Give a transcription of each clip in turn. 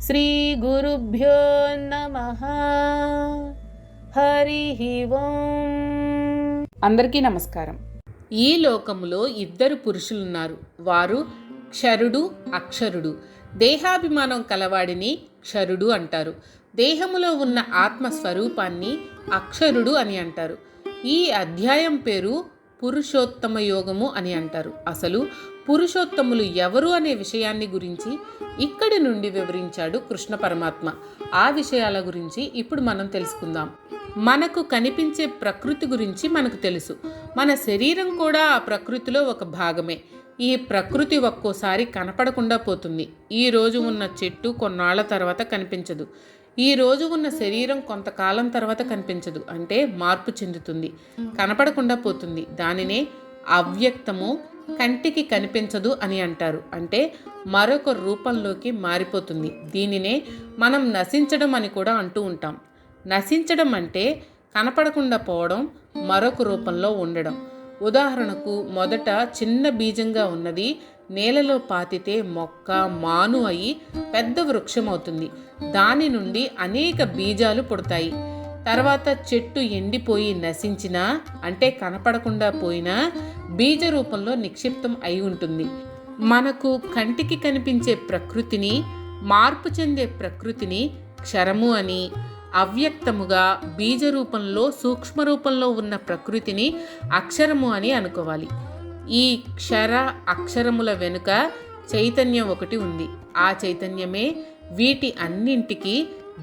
శ్రీ గురుభ్యో నమః. హరి ఓం. అందరికీ నమస్కారం. ఈ లోకములో ఇద్దరు పురుషులున్నారు. వారు క్షరుడు, అక్షరుడు. దేహాభిమానం కలవాడిని క్షరుడు అంటారు. దేహములో ఉన్న ఆత్మస్వరూపాన్ని అక్షరుడు అని అంటారు. ఈ అధ్యాయం పేరు పురుషోత్తమ యోగము అని అంటారు. అసలు పురుషోత్తములు ఎవరు అనే విషయాన్ని గురించి ఇక్కడి నుండి వివరించాడు కృష్ణ పరమాత్మ. ఆ విషయాల గురించి ఇప్పుడు మనం తెలుసుకుందాం. మనకు కనిపించే ప్రకృతి గురించి మనకు తెలుసు. మన శరీరం కూడా ఆ ప్రకృతిలో ఒక భాగమే. ఈ ప్రకృతి ఒక్కోసారి కనపడకుండా పోతుంది. ఈ రోజు ఉన్న చెట్టు కొన్నాళ్ల తర్వాత కనిపించదు. ఈ రోజు ఉన్న శరీరం కొంతకాలం తర్వాత కనిపించదు. అంటే మార్పు చెందుతుంది, కనపడకుండా పోతుంది. దానినే అవ్యక్తము, కంటికి కనిపించదు అని అంటారు. అంటే మరొక రూపంలోకి మారిపోతుంది. దీనినే మనం నశించడం అని కూడా అంటూ ఉంటాం. నశించడం అంటే కనపడకుండా పోవడం, మరొక రూపంలో ఉండడం. ఉదాహరణకు మొదట చిన్న బీజంగా ఉన్నది నేలలో పాతితే మొక్క, మాను అయి పెద్ద వృక్షం అవుతుంది. దాని నుండి అనేక బీజాలు పుడతాయి. తర్వాత చెట్టు ఎండిపోయి నశించినా, అంటే కనపడకుండా పోయినా బీజ రూపంలో నిక్షిప్తం అయి ఉంటుంది. మనకు కంటికి కనిపించే ప్రకృతిని, మార్పు చెందే ప్రకృతిని క్షరము అని, అవ్యక్తముగా బీజ రూపంలో, సూక్ష్మ రూపంలో ఉన్న ప్రకృతిని అక్షరము అని అనుకోవాలి. ఈ క్షర అక్షరముల వెనుక చైతన్యం ఒకటి ఉంది. ఆ చైతన్యమే వీటి అన్నింటికి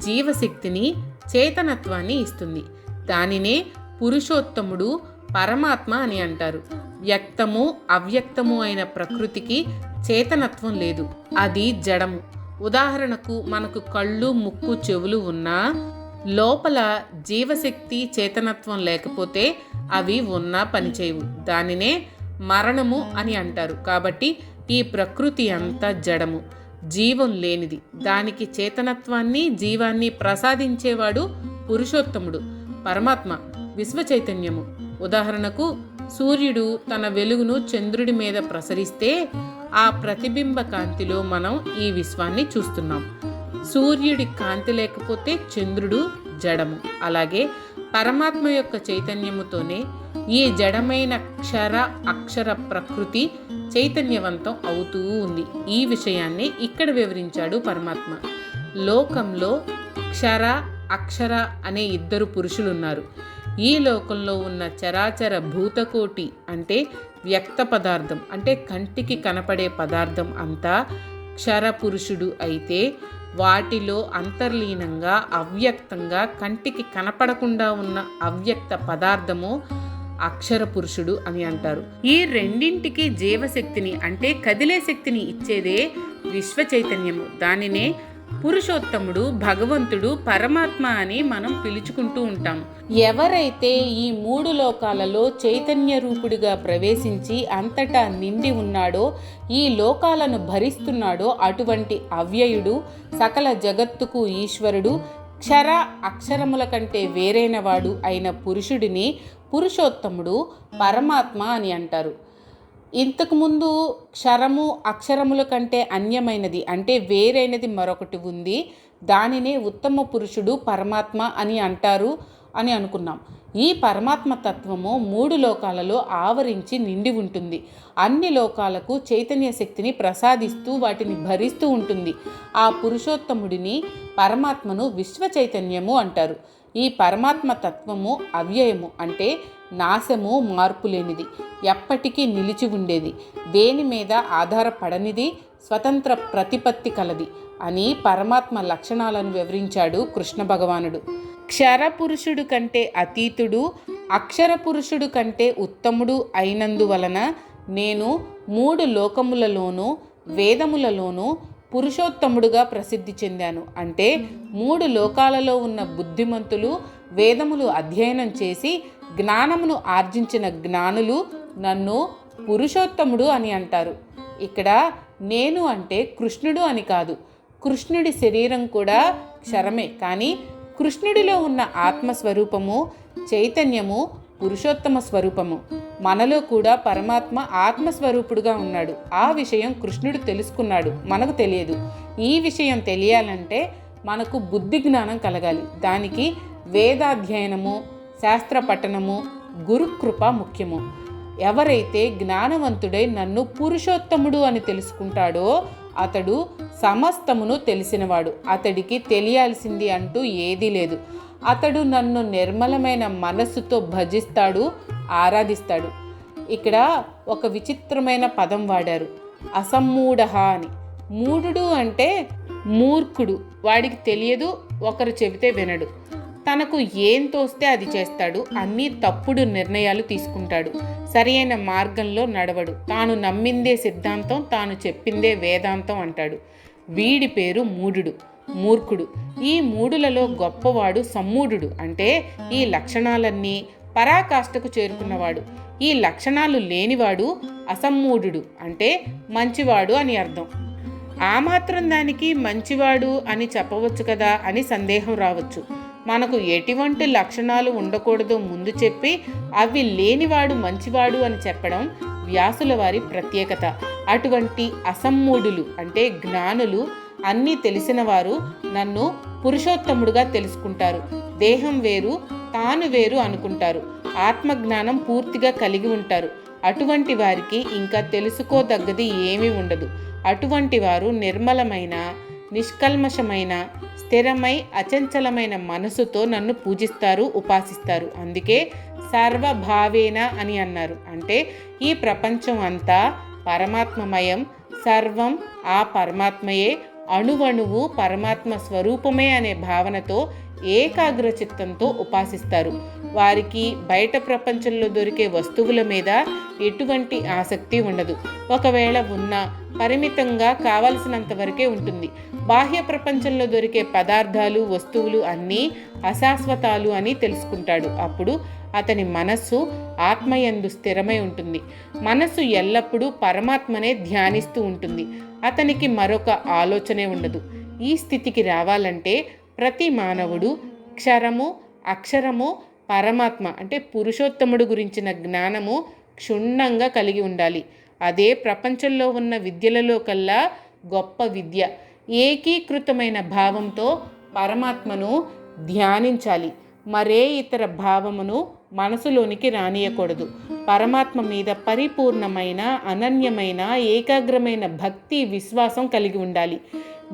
జీవశక్తిని, చేతనత్వాన్ని ఇస్తుంది. దానినే పురుషోత్తముడు, పరమాత్మ అని అంటారు. వ్యక్తము, అవ్యక్తము అయిన ప్రకృతికి చేతనత్వం లేదు. అది జడము. ఉదాహరణకు మనకు కళ్ళు, ముక్కు, చెవులు ఉన్నా లోపల జీవశక్తి, చేతనత్వం లేకపోతే అవి ఉన్నా పనిచేయవు. దానినే మరణము అని అంటారు. కాబట్టి ఈ ప్రకృతి అంతా జడము, జీవం లేనిది. దానికి చేతనత్వాన్ని, జీవాన్ని ప్రసాదించేవాడు పురుషోత్తముడు, పరమాత్మ, విశ్వ చైతన్యము. ఉదాహరణకు సూర్యుడు తన వెలుగును చంద్రుడి మీద ప్రసరిస్తే ఆ ప్రతిబింబ కాంతిలో మనం ఈ విశ్వాన్ని చూస్తున్నాం. సూర్యుడి కాంతి లేకపోతే చంద్రుడు జడము. అలాగే పరమాత్మ యొక్క చైతన్యముతోనే ఈ జడమైన క్షర అక్షర ప్రకృతి చైతన్యవంతం అవుతూ ఉంది. ఈ విషయాన్ని ఇక్కడ వివరించాడు పరమాత్మ. లోకంలో క్షర, అక్షర అనే ఇద్దరు పురుషులున్నారు. ఈ లోకంలో ఉన్న చరాచర భూతకోటి అంటే వ్యక్త పదార్థం, అంటే కంటికి కనపడే పదార్థం అంతా క్షర పురుషుడు అయితే, వాటిలో అంతర్లీనంగా అవ్యక్తంగా కంటికి కనపడకుండా ఉన్న అవ్యక్త పదార్థము అక్షర పురుషుడు అని అంటారు. ఈ రెండింటికి జీవశక్తిని, అంటే కదిలే శక్తిని ఇచ్చేదే విశ్వ చైతన్యము. దానినే పురుషోత్తముడు, భగవంతుడు, పరమాత్మ అని మనం పిలుచుకుంటూ ఉంటాం. ఎవరైతే ఈ మూడు లోకాలలో చైతన్య రూపుడిగా ప్రవేశించి అంతటా నిండి ఉన్నాడో, ఈ లోకాలను భరిస్తున్నాడో, అటువంటి అవ్యయుడు, సకల జగత్తుకు ఈశ్వరుడు, క్షర అక్షరముల కంటే వేరైనవాడు అయిన పురుషుడిని పురుషోత్తముడు, పరమాత్మ అని అంటారు. ఇంతకుముందు క్షరము అక్షరముల కంటే అన్యమైనది, అంటే వేరైనది మరొకటి ఉంది. దానినే ఉత్తమ పురుషుడు, పరమాత్మ అని అంటారు అని అనుకున్నాం. ఈ పరమాత్మ తత్వము మూడు లోకాలలో ఆవరించి నిండి ఉంటుంది. అన్ని లోకాలకు చైతన్య శక్తిని ప్రసాదిస్తూ వాటిని భరిస్తూ ఉంటుంది. ఆ పురుషోత్తముడిని, పరమాత్మను విశ్వ చైతన్యము అంటారు. ఈ పరమాత్మ తత్వము అవ్యయము, అంటే నాశము, మార్పు లేనిది, ఎప్పటికీ నిలిచి ఉండేది, దేని మీద ఆధారపడనిది, స్వతంత్ర ప్రతిపత్తి కలది అని పరమాత్మ లక్షణాలను వివరించాడు కృష్ణ భగవానుడు. క్షర పురుషుడు కంటే అతీతుడు, అక్షర పురుషుడు కంటే ఉత్తముడు అయినందువలన నేను మూడు లోకములలోనూ, వేదములలోనూ పురుషోత్తముడుగా ప్రసిద్ధి చెందాను. అంటే మూడు లోకాలలో ఉన్న బుద్ధిమంతులు వేదములు అధ్యయనం చేసి జ్ఞానమును ఆర్జించిన జ్ఞానులు నన్ను పురుషోత్తముడు అని అంటారు. ఇక్కడ నేను అంటే కృష్ణుడు అని కాదు. కృష్ణుడి శరీరం కూడా క్షరమే, కానీ కృష్ణుడిలో ఉన్న ఆత్మస్వరూపము, చైతన్యము పురుషోత్తమ స్వరూపము. మనలో కూడా పరమాత్మ ఆత్మస్వరూపుడుగా ఉన్నాడు. ఆ విషయం కృష్ణుడు తెలుసుకున్నాడు, మనకు తెలియదు. ఈ విషయం తెలియాలంటే మనకు బుద్ధి జ్ఞానం కలగాలి. దానికి వేదాధ్యయనము, శాస్త్ర పఠనము, గురుకృప ముఖ్యము. ఎవరైతే జ్ఞానవంతుడై నన్ను పురుషోత్తముడు అని తెలుసుకుంటాడో అతడు సమస్తమును తెలిసినవాడు. అతడికి తెలియాల్సింది అంటూ ఏదీ లేదు. అతడు నన్ను నిర్మలమైన మనస్సుతో భజిస్తాడు, ఆరాధిస్తాడు. ఇక్కడ ఒక విచిత్రమైన పదం వాడారు, అసమ్మూఢ అని. మూఢుడు అంటే మూర్ఖుడు. వాడికి తెలియదు, ఒకరు చెబితే వినడు. తనకు ఏం తోస్తే అది చేస్తాడు. అన్నీ తప్పుడు నిర్ణయాలు తీసుకుంటాడు. సరి అయిన మార్గంలో నడవడు. తాను నమ్మిందే సిద్ధాంతం, తాను చెప్పిందే వేదాంతం అంటాడు. వీడి పేరు మూఢుడు, మూర్ఖుడు. ఈ మూఢులలో గొప్పవాడు సమ్మూఢుడు. అంటే ఈ లక్షణాలన్నీ పరాకాష్ఠకు చేరుకున్నవాడు. ఈ లక్షణాలు లేనివాడు అసమ్మూఢుడు, అంటే మంచివాడు అని అర్థం. ఆ మాత్రం దానికి మంచివాడు అని చెప్పవచ్చు కదా అని సందేహం రావచ్చు. మనకు ఎటువంటి లక్షణాలు ఉండకూడదో ముందు చెప్పి అవి లేనివాడు మంచివాడు అని చెప్పడం వ్యాసుల వారి ప్రత్యేకత. అటువంటి అసమ్మూఢులు అంటే జ్ఞానులు, అన్నీ తెలిసిన వారు నన్ను పురుషోత్తముడుగా తెలుసుకుంటారు. దేహం వేరు, తాను వేరు అనుకుంటారు. ఆత్మజ్ఞానం పూర్తిగా కలిగి ఉంటారు. అటువంటి వారికి ఇంకా తెలుసుకోదగ్గది ఏమీ ఉండదు. అటువంటి వారు నిర్మలమైన, నిష్కల్మషమైన, స్థిరమై అచంచలమైన మనసుతో నన్ను పూజిస్తారు, ఉపాసిస్తారు. అందుకే సర్వభావేన అని అన్నారు. అంటే ఈ ప్రపంచం అంతా పరమాత్మమయం, సర్వం ఆ పరమాత్మయే, అణువణువు పరమాత్మ స్వరూపమే అనే భావనతో ఏకాగ్ర చిత్తంతో ఉపాసిస్తారు. వారికి బయట ప్రపంచంలో దొరికే వస్తువుల మీద ఎటువంటి ఆసక్తి ఉండదు. ఒకవేళ ఉన్నా పరిమితంగా కావలసినంత వరకే ఉంటుంది. బాహ్య ప్రపంచంలో దొరికే పదార్థాలు, వస్తువులు అన్నీ అశాశ్వతాలు అని తెలుసుకుంటాడు. అప్పుడు అతని మనస్సు ఆత్మయందు స్థిరమై ఉంటుంది. మనస్సు ఎల్లప్పుడూ పరమాత్మనే ధ్యానిస్తూ ఉంటుంది. అతనికి మరొక ఆలోచనే ఉండదు. ఈ స్థితికి రావాలంటే ప్రతి మానవుడు క్షరము, అక్షరము, పరమాత్మ అంటే పురుషోత్తముడు గురించిన జ్ఞానము క్షుణ్ణంగా కలిగి ఉండాలి. అదే ప్రపంచంలో ఉన్న విద్యలలో కల్లా గొప్ప విద్య. ఏకీకృతమైన భావంతో పరమాత్మను ధ్యానించాలి. మరే ఇతర భావమును మనసులోనికి రానియకూడదు. పరమాత్మ మీద పరిపూర్ణమైన, అనన్యమైన, ఏకాగ్రమైన భక్తి, విశ్వాసం కలిగి ఉండాలి.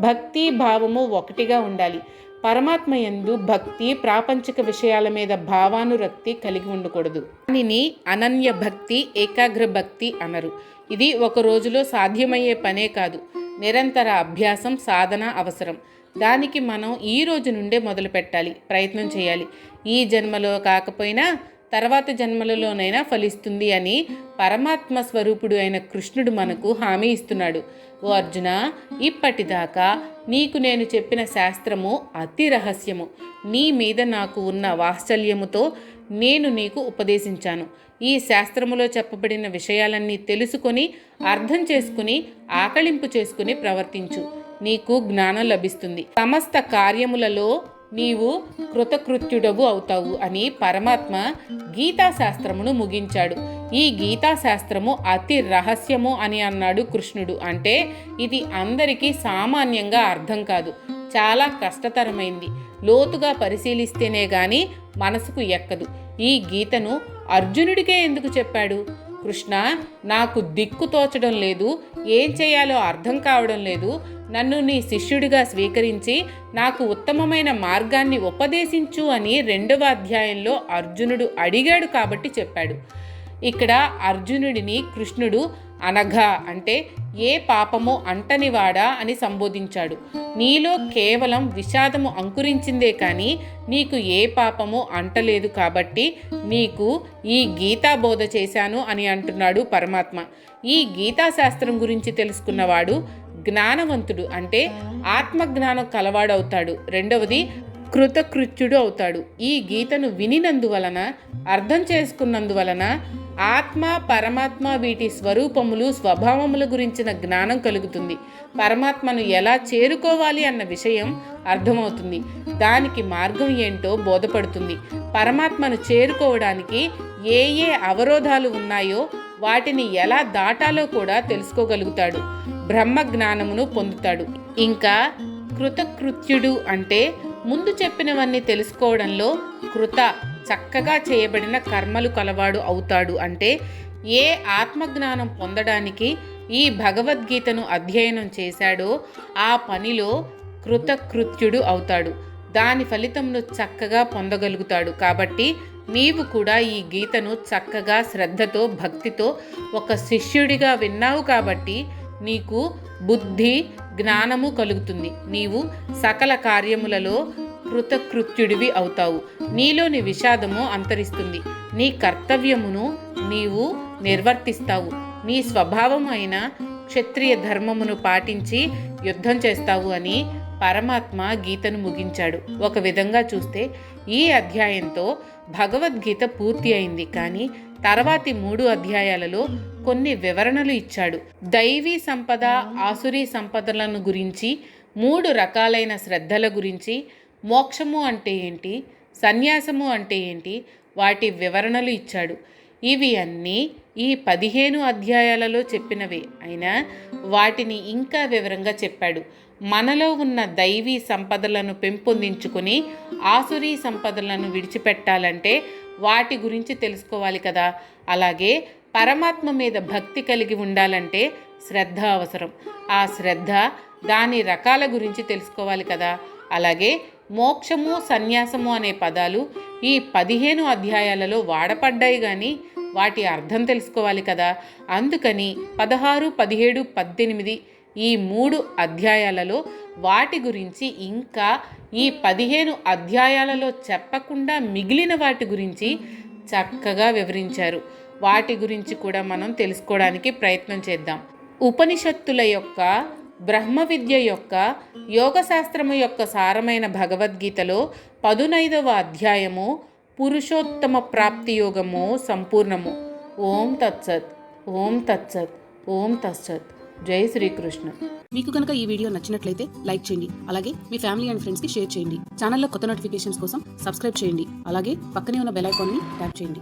భక్తి భావము ఒకటిగా ఉండాలి. పరమాత్మ యందు భక్తి, ప్రాపంచిక విషయాల మీద భావానురక్తి కలిగి ఉండకూడదు. దానిని అనన్య భక్తి, ఏకాగ్ర భక్తి అనరు. ఇది ఒక రోజులో సాధ్యమయ్యే పనే కాదు. నిరంతర అభ్యాసం, సాధన అవసరం. దానికి మనం ఈ రోజు నుండే మొదలు పెట్టాలి, ప్రయత్నం చేయాలి. ఈ జన్మలో కాకపోయినా తర్వాత జన్మలలోనైనా ఫలిస్తుంది అని పరమాత్మ స్వరూపుడు అయిన కృష్ణుడు మనకు హామీ ఇస్తున్నాడు. ఓ అర్జున, ఇప్పటిదాకా నీకు నేను చెప్పిన శాస్త్రము అతి రహస్యము. నీ మీద నాకు ఉన్న వాత్సల్యముతో నేను నీకు ఉపదేశించాను. ఈ శాస్త్రములో చెప్పబడిన విషయాలన్నీ తెలుసుకొని, అర్థం చేసుకుని, ఆకళింపు చేసుకుని ప్రవర్తించు. నీకు జ్ఞానం లభిస్తుంది. సమస్త కార్యములలో నీవు కృతకృత్యుడవు అవుతావు అని పరమాత్మ గీతాశాస్త్రమును ముగించాడు. ఈ గీతాశాస్త్రము అతి రహస్యము అని అన్నాడు కృష్ణుడు. అంటే ఇది అందరికీ సామాన్యంగా అర్థం కాదు, చాలా కష్టతరమైంది. లోతుగా పరిశీలిస్తేనే గాని మనసుకు ఎక్కదు. ఈ గీతను అర్జునుడికే ఎందుకు చెప్పాడు? కృష్ణ, నాకు దిక్కు తోచడం లేదు, ఏం చేయాలో అర్థం కావడం లేదు. నన్ను నీ శిష్యుడిగా స్వీకరించి నాకు ఉత్తమమైన మార్గాన్ని ఉపదేశించు అని 2వ అధ్యాయంలో అర్జునుడు అడిగాడు కాబట్టి చెప్పాడు. ఇక్కడ అర్జునుడిని కృష్ణుడు అనఘా అంటే ఏ పాపము అంటనివాడా అని సంబోధించాడు. నీలో కేవలం విషాదము అంకురించిందే కానీ నీకు ఏ పాపము అంటలేదు కాబట్టి నీకు ఈ గీతా బోధ చేశాను అని అంటున్నాడు పరమాత్మ. ఈ గీతాశాస్త్రం గురించి తెలుసుకున్నవాడు జ్ఞానవంతుడు అంటే ఆత్మజ్ఞానం కలవాడవుతాడు. రెండవది కృతకృత్యుడు అవుతాడు. ఈ గీతను వినినందువలన, అర్థం చేసుకున్నందువలన ఆత్మ, పరమాత్మ వీటి స్వరూపములు, స్వభావముల గురించిన జ్ఞానం కలుగుతుంది. పరమాత్మను ఎలా చేరుకోవాలి అన్న విషయం అర్థమవుతుంది. దానికి మార్గం ఏంటో బోధపడుతుంది. పరమాత్మను చేరుకోవడానికి ఏ ఏ అవరోధాలు ఉన్నాయో వాటిని ఎలా దాటాలో కూడా తెలుసుకోగలుగుతాడు. బ్రహ్మ జ్ఞానమును పొందుతాడు. ఇంకా కృతకృత్యుడు అంటే ముందు చెప్పినవన్నీ తెలుసుకోవడంలో చక్కగా చేయబడిన కర్మలు కలవాడు అవుతాడు. అంటే ఏ ఆత్మజ్ఞానం పొందడానికి ఈ భగవద్గీతను అధ్యయనం చేశాడో ఆ పనిలో కృతకృత్యుడు అవుతాడు. దాని ఫలితంను చక్కగా పొందగలుగుతాడు. కాబట్టి నీవు కూడా ఈ గీతను చక్కగా శ్రద్ధతో, భక్తితో ఒక శిష్యుడిగా విన్నావు కాబట్టి నీకు బుద్ధి, జ్ఞానము కలుగుతుంది. నీవు సకల కార్యములలో కృతకృత్యుడివి అవుతావు. నీలోని విషాదము అంతరిస్తుంది. నీ కర్తవ్యమును నీవు నిర్వర్తిస్తావు. నీ స్వభావం అయిన క్షత్రియ ధర్మమును పాటించి యుద్ధం చేస్తావు అని పరమాత్మ గీతను ముగించాడు. ఒక విధంగా చూస్తే ఈ అధ్యాయంతో భగవద్గీత పూర్తి అయింది. కానీ తర్వాతి 3 అధ్యాయాలలో కొన్ని వివరణలు ఇచ్చాడు. దైవీ సంపద, ఆసురీ సంపదలను గురించి, 3 రకాలైన శ్రద్ధల గురించి, మోక్షము అంటే ఏంటి, సన్యాసము అంటే ఏంటి, వాటి వివరణలు ఇచ్చాడు. ఇవి అన్నీ ఈ 15 అధ్యాయాలలో చెప్పినవే అయినా వాటిని ఇంకా వివరంగా చెప్పాడు. మనలో ఉన్న దైవీ సంపదలను పెంపొందించుకొని ఆసురీ సంపదలను విడిచిపెట్టాలంటే వాటి గురించి తెలుసుకోవాలి కదా. అలాగే పరమాత్మ మీద భక్తి కలిగి ఉండాలంటే శ్రద్ధ అవసరం. ఆ శ్రద్ధ, దాని రకాల గురించి తెలుసుకోవాలి కదా. అలాగే మోక్షము, సన్యాసము అనే పదాలు ఈ 15 అధ్యాయాలలో వాడపడ్డాయి, కానీ వాటి అర్థం తెలుసుకోవాలి కదా. అందుకని 16, 17, 18 ఈ 3 అధ్యాయాలలో వాటి గురించి, ఇంకా ఈ 15 అధ్యాయాలలో చెప్పకుండా మిగిలిన వాటి గురించి చక్కగా వివరించారు. వాటి గురించి కూడా మనం తెలుసుకోవడానికి ప్రయత్నం చేద్దాం. ఉపనిషత్తుల యొక్క, బ్రహ్మ విద్య యొక్క, యోగశాస్త్రము యొక్క సారమైన భగవద్గీతలో 15వ అధ్యాయము పురుషోత్తమ ప్రాప్తి యోగము సంపూర్ణము. ఓం తత్సత్, ఓం తత్సత్, ఓం తత్సత్. జై శ్రీకృష్ణ. మీకు కనుక ఈ వీడియో నచ్చినట్లయితే లైక్ చేయండి. అలాగే మీ ఫ్యామిలీ అండ్ ఫ్రెండ్స్కి షేర్ చేయండి. ఛానల్లో కొత్త నోటిఫికేషన్స్ కోసం సబ్స్క్రైబ్ చేయండి. అలాగే పక్కనే ఉన్న బెల్ ఐకాన్ని ట్యాప్ చేయండి.